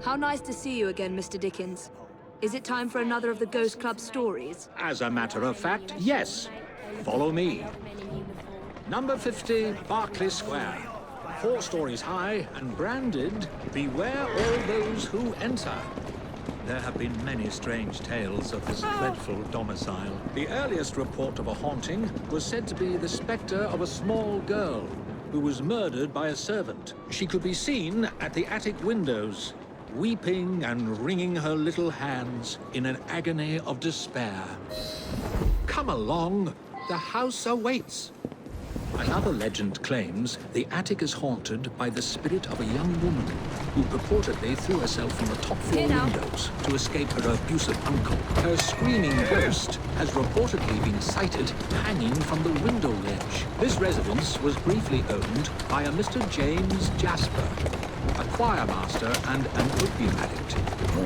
How nice to see you again, Mr. Dickens. Is it time for another of the Ghost Club stories? As a matter of fact, yes. Follow me. Number 50, Berkeley Square. 4 stories high and branded, "Beware all those who enter." There have been many strange tales of this dreadful domicile. The earliest report of a haunting was said to be the spectre of a small girl who was murdered by a servant. She could be seen at the attic windows, weeping and wringing her little hands in an agony of despair. Come along, the house awaits. Another legend claims the attic is haunted by the spirit of a young woman who purportedly threw herself from the top floor windows to escape her abusive uncle. Her screaming ghost has reportedly been sighted hanging from the window ledge. This residence was briefly owned by a Mr. James Jasper, a choir master and an opium addict.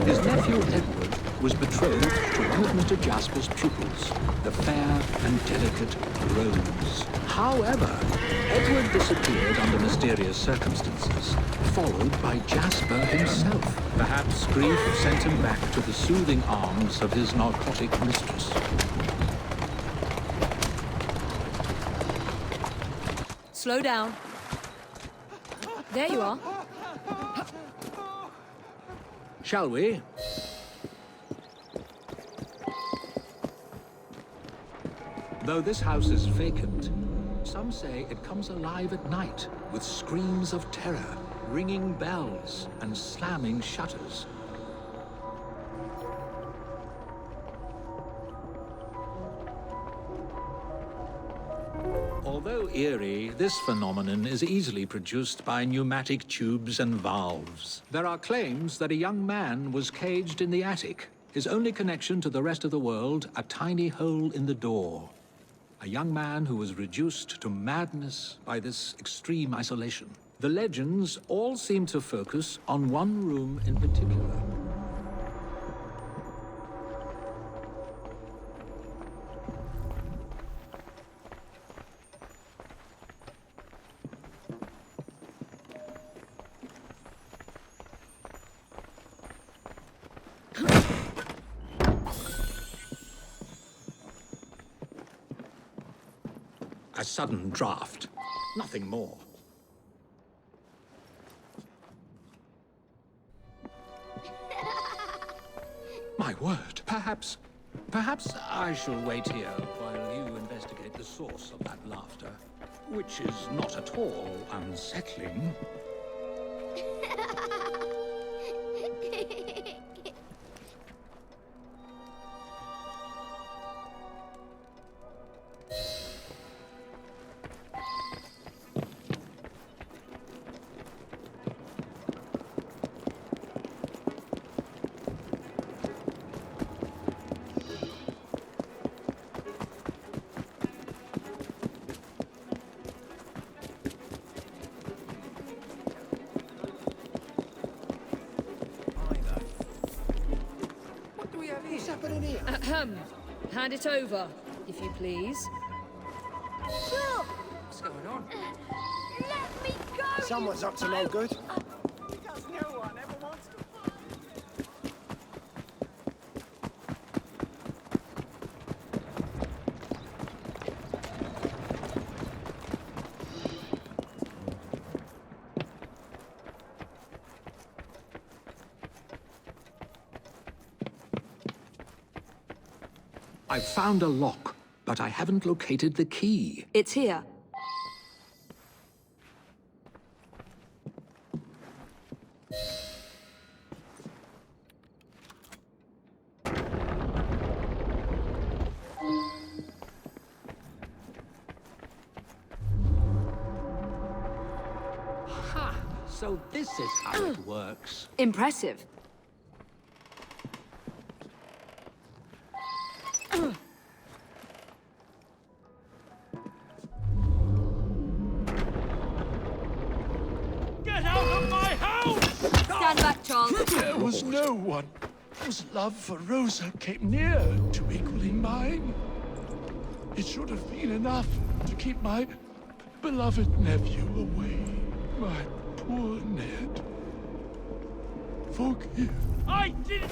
His nephew Edward was betrothed to one of Mr. Jasper's pupils, the fair and delicate Rose. However, Edward disappeared under mysterious circumstances, followed by Jasper himself. Perhaps grief sent him back to the soothing arms of his narcotic mistress. Slow down. There you are. Shall we? Though this house is vacant, some say it comes alive at night with screams of terror, ringing bells, and slamming shutters. Although eerie, this phenomenon is easily produced by pneumatic tubes and valves. There are claims that a young man was caged in the attic, his only connection to the rest of the world a tiny hole in the door. A young man who was reduced to madness by this extreme isolation. The legends all seem to focus on one room in particular. A sudden draft. Nothing more. My word, perhaps I shall wait here while you investigate the source of that laughter, which is not at all unsettling. Hand it over, if you please. Stop! What's going on? Let me go! Someone's up to no good. Because no one ever wants to find I've found a lock, but I haven't located the key. It's here. Ha! So this is how it works. Impressive. Get out of my house! Stand back, Charles. There was no one whose love for Rosa came near to equaling mine. It should have been enough to keep my beloved nephew away. My poor Ned. Forgive. I didn't.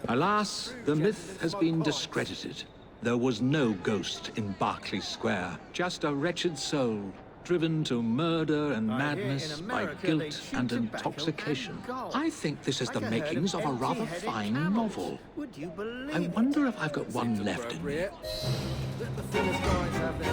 Alas, the myth has been discredited. There was no ghost in Berkeley Square, just a wretched soul, driven to murder and madness by guilt and intoxication. I think this is the makings of a rather fine novel. Would you believe I wonder if I've got one left in me. Let the thinnest guys have their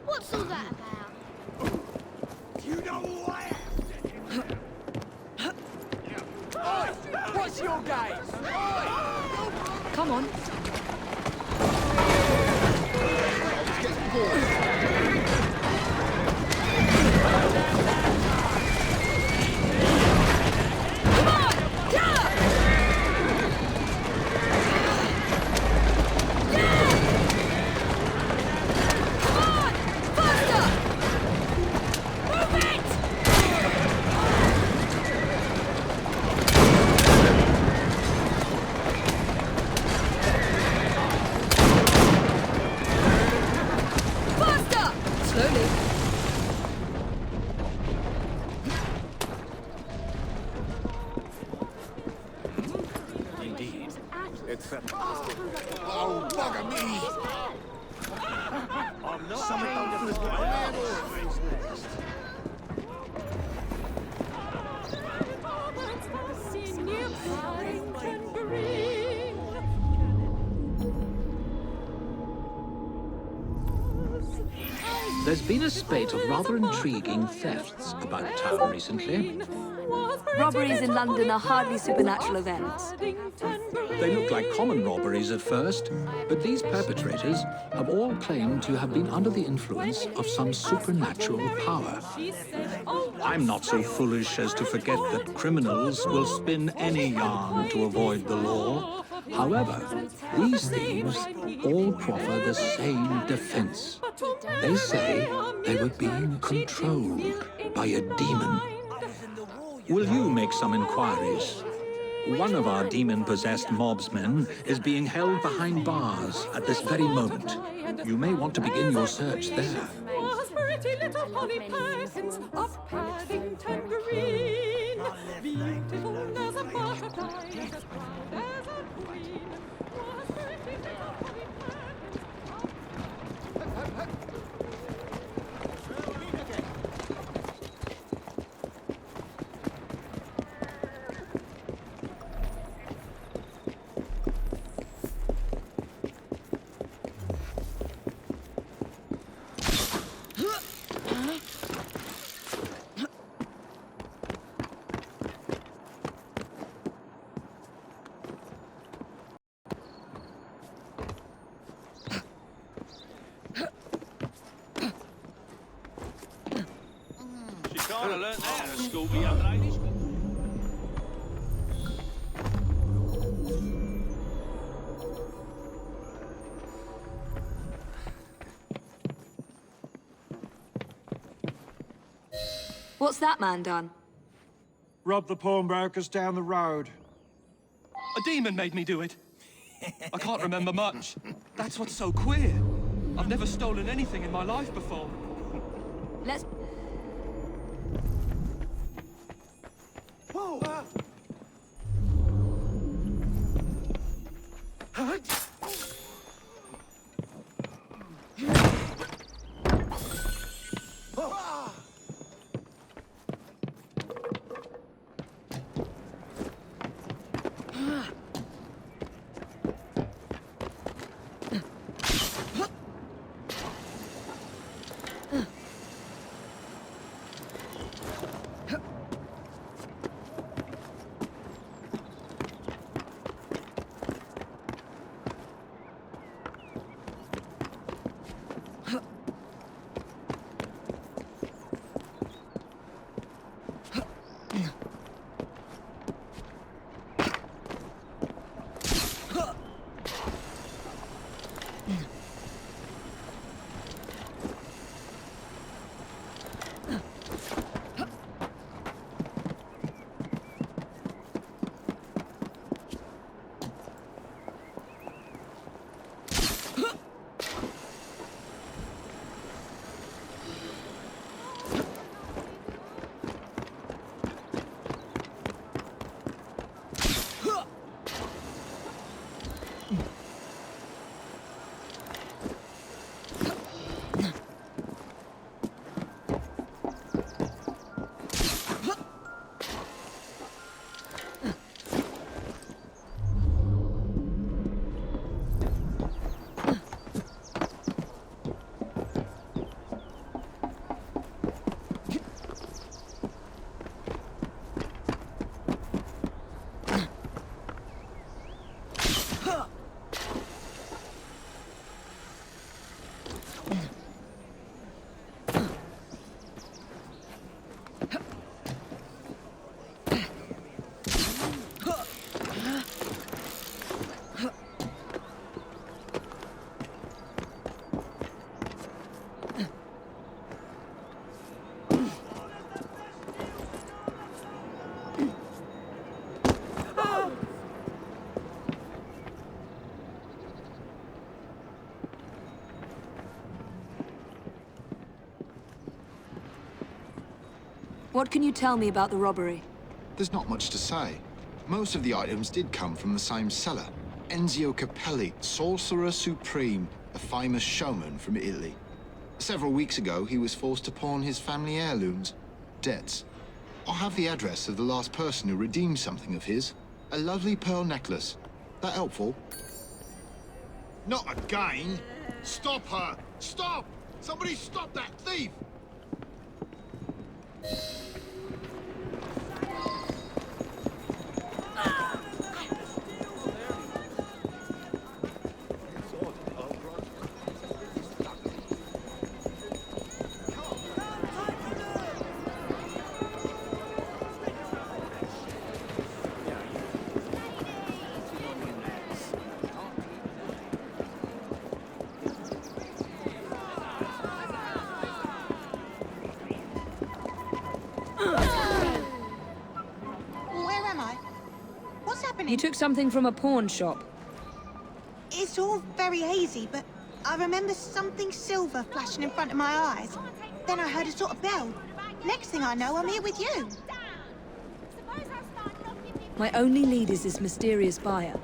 What's all that about? You know who I am. Oi! What's your game? Come on. Oh, bugger me! I'm not saying that there's one man always next. There's been a spate of rather intriguing thefts about town recently. Robberies in London are hardly supernatural events. They look like common robberies at first, but these perpetrators have all claimed to have been under the influence of some supernatural power. I'm not so foolish as to forget that criminals will spin any yarn to avoid the law. However, these thieves all proffer the same defense. They say they were being controlled by a demon. Will you make some inquiries? One of our demon-possessed mobsmen is being held behind bars at this very moment. You may want to begin your search there. Was pretty little Polly Perkins of Paddington Green, beautiful as a butterfly, as proud as a queen. Was pretty little Polly Perkins. Could have learnt that at school, me young ladies. What's that man done? Rob the pawnbrokers down the road. A demon made me do it. I can't remember much. That's what's so queer. I've never stolen anything in my life before. Let's... Whoa! What can you tell me about the robbery? There's not much to say. Most of the items did come from the same seller. Enzio Capelli, Sorcerer Supreme, a famous showman from Italy. Several weeks ago, he was forced to pawn his family heirlooms. Debts. I have the address of the last person who redeemed something of his. A lovely pearl necklace. That helpful? Not again! Stop her! Stop! Somebody stop that thief! Where am I? What's happening? You took something from a pawn shop. It's all very hazy, but I remember something silver flashing in front of my eyes. Then I heard a sort of bell. Next thing I know, I'm here with you. My only lead is this mysterious buyer.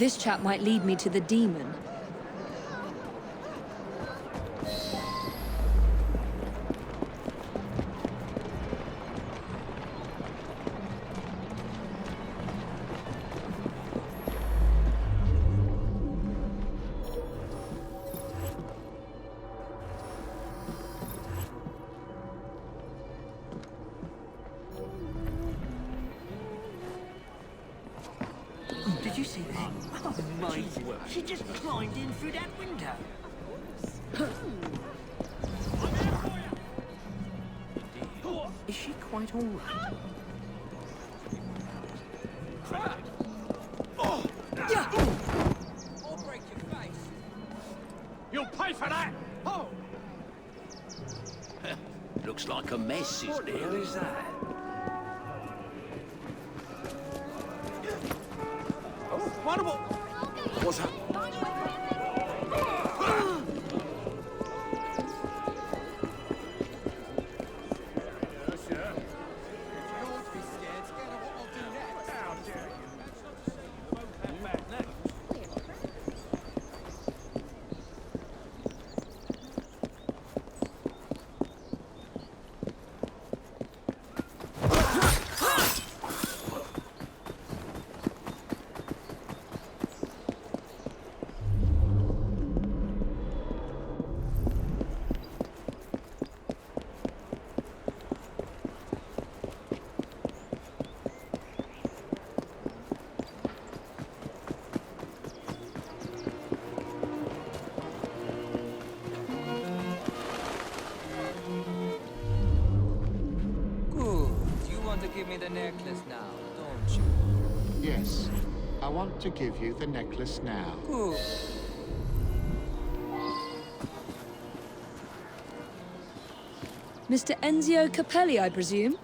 This chap might lead me to the demon. Did you see that? Oh, amazing. She just climbed in through that window. Is she quite all right? I'll break your face. You'll pay for that! Oh! Looks like a mess, isn't it? What the hell is that? What's that? Give me the necklace now, don't you? Yes. I want to give you the necklace now. Good. Mr. Enzio Capelli, I presume?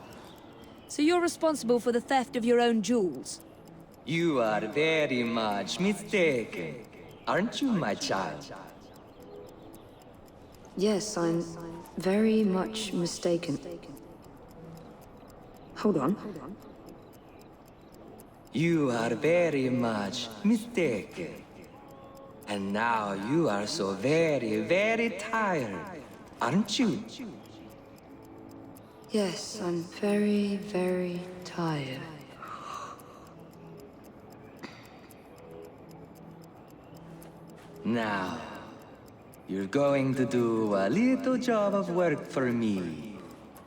So you're responsible for the theft of your own jewels? You are very much mistaken, aren't you, my child? Yes, I'm very much mistaken. Hold on. You are very much mistaken. And now you are so very, very tired, aren't you? Yes, I'm very, very tired. Now, you're going to do a little job of work for me,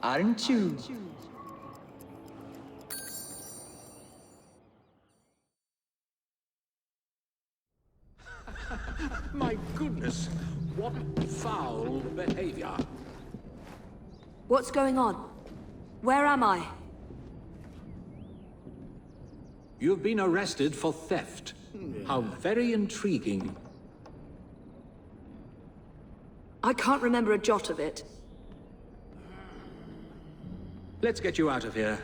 aren't you? My goodness, what foul behavior. What's going on? Where am I? You've been arrested for theft. How very intriguing. I can't remember a jot of it. Let's get you out of here.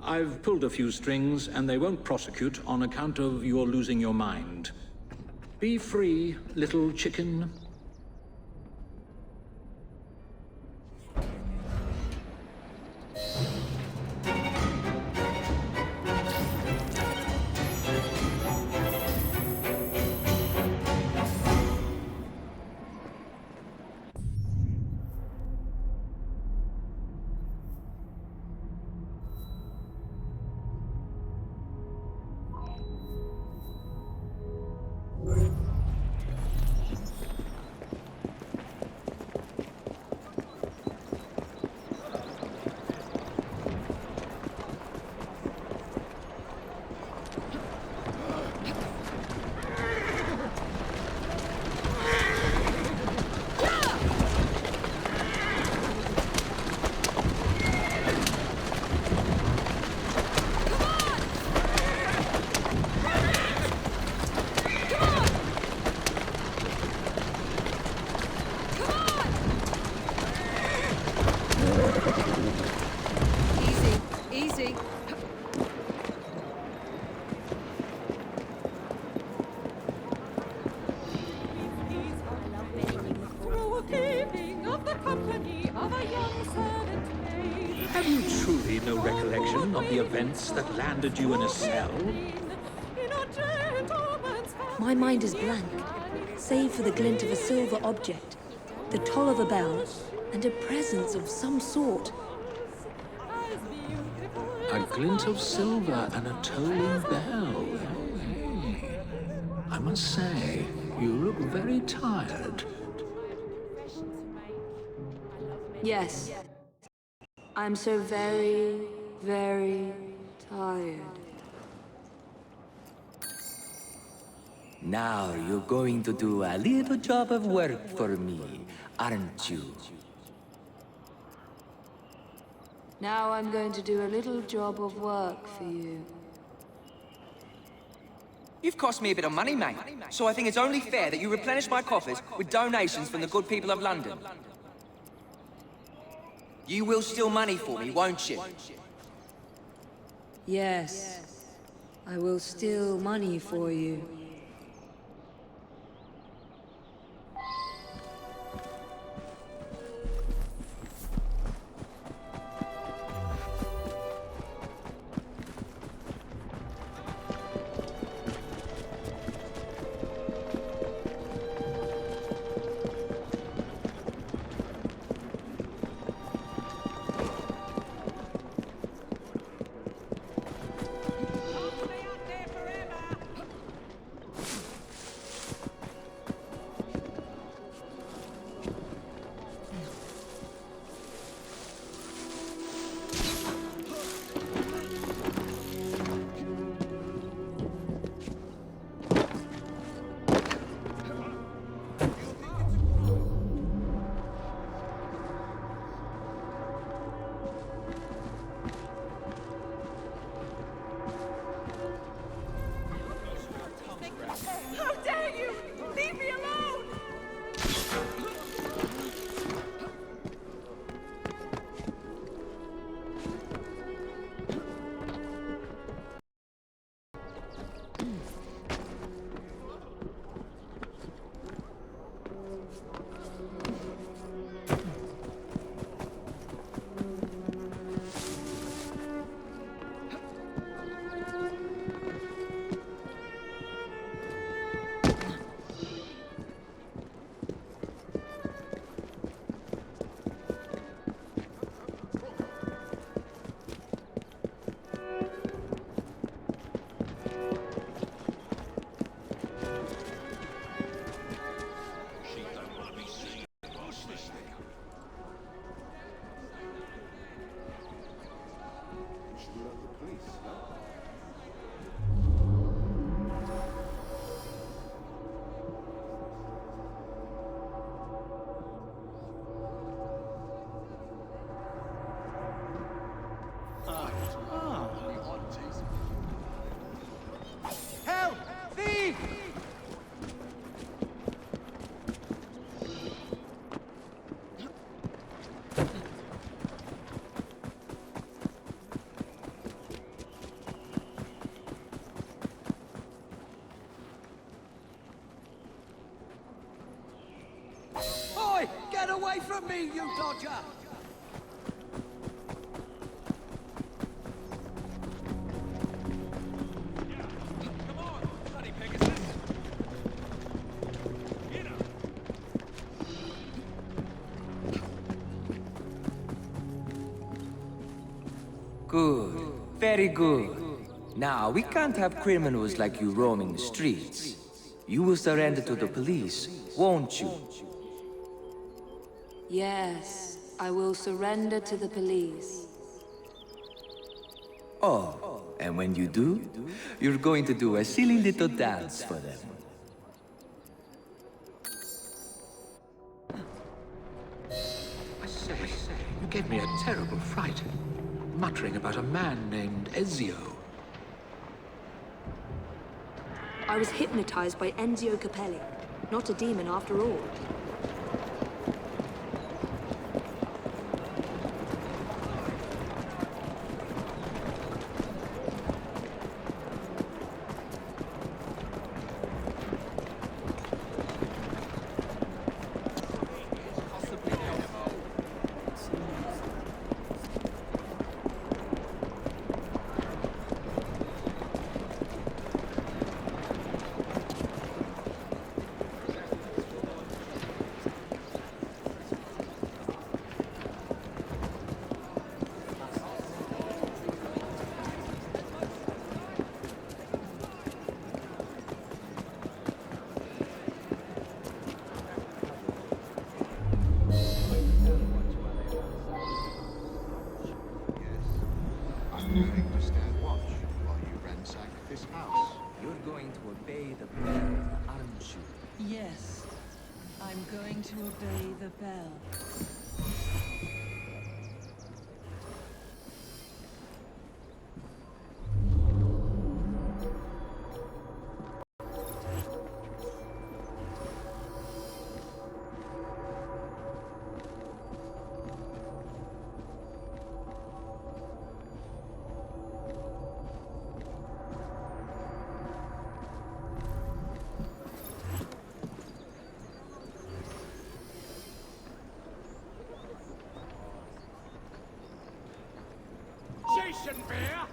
I've pulled a few strings, and they won't prosecute on account of your losing your mind. Be free, little chicken. Have you truly no recollection of the events that landed you in a cell? In a gentleman's My mind is blank, save for the glint of a silver object, the toll of a bell, and a presence of some sort. A glint of silver and a tolling bell. Hey. I must say, you look very tired. Yes. I'm so very, very tired. Now you're going to do a little job of work for me, aren't you? Now I'm going to do a little job of work for you. You've cost me a bit of money, mate. So I think it's only fair that you replenish my coffers with donations from the good people of London. You will steal money for me, won't you? Yes. I will steal money for you. How dare you! Leave me alone! Help! Thief! Oi! Get away from me, you dodger! Good. Very good. Now, we can't have criminals like you roaming the streets. You will surrender to the police, won't you? Yes, I will surrender to the police. Oh, and when you do, you're going to do a silly little dance for them. I say, you gave me a terrible fright. Muttering about a man named Ezio. I was hypnotized by Enzio Capelli. Not a demon after all. I'm going to obey the bell. Jason Bear!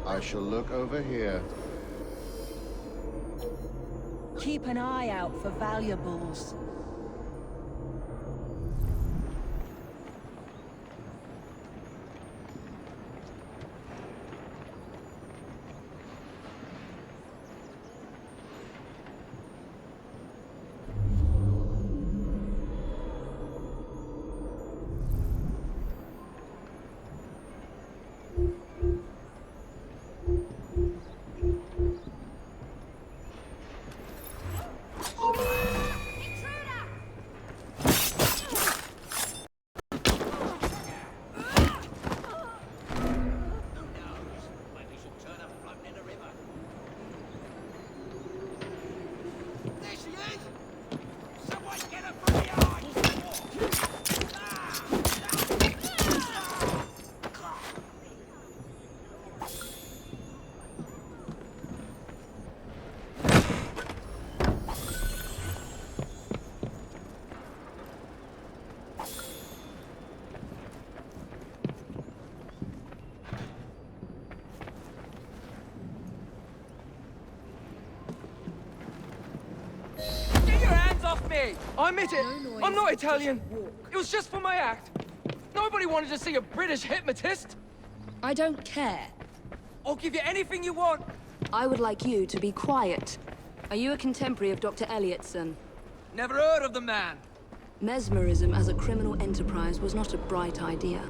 I shall look over here. Keep an eye out for valuables. Me! I admit it! I'm not Italian! It was just for my act! Nobody wanted to see a British hypnotist! I don't care. I'll give you anything you want! I would like you to be quiet. Are you a contemporary of Dr. Elliotson? Never heard of the man! Mesmerism as a criminal enterprise was not a bright idea.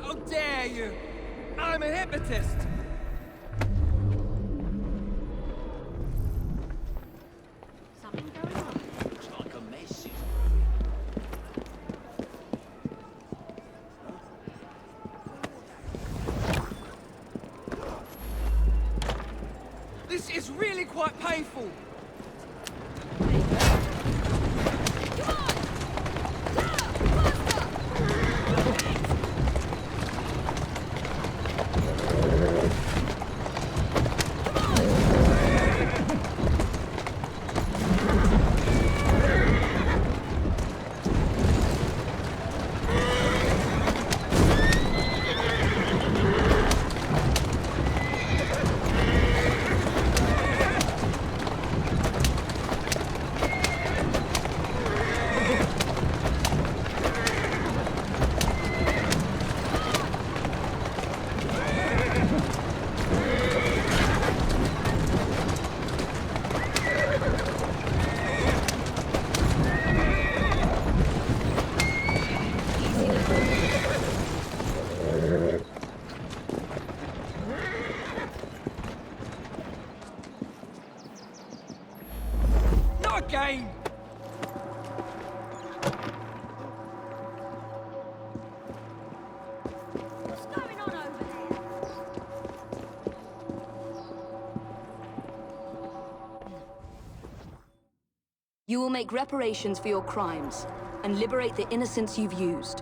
How dare you! I'm a hypnotist! This is really quite painful. Again! What's going on over there? You will make reparations for your crimes and liberate the innocents you've used.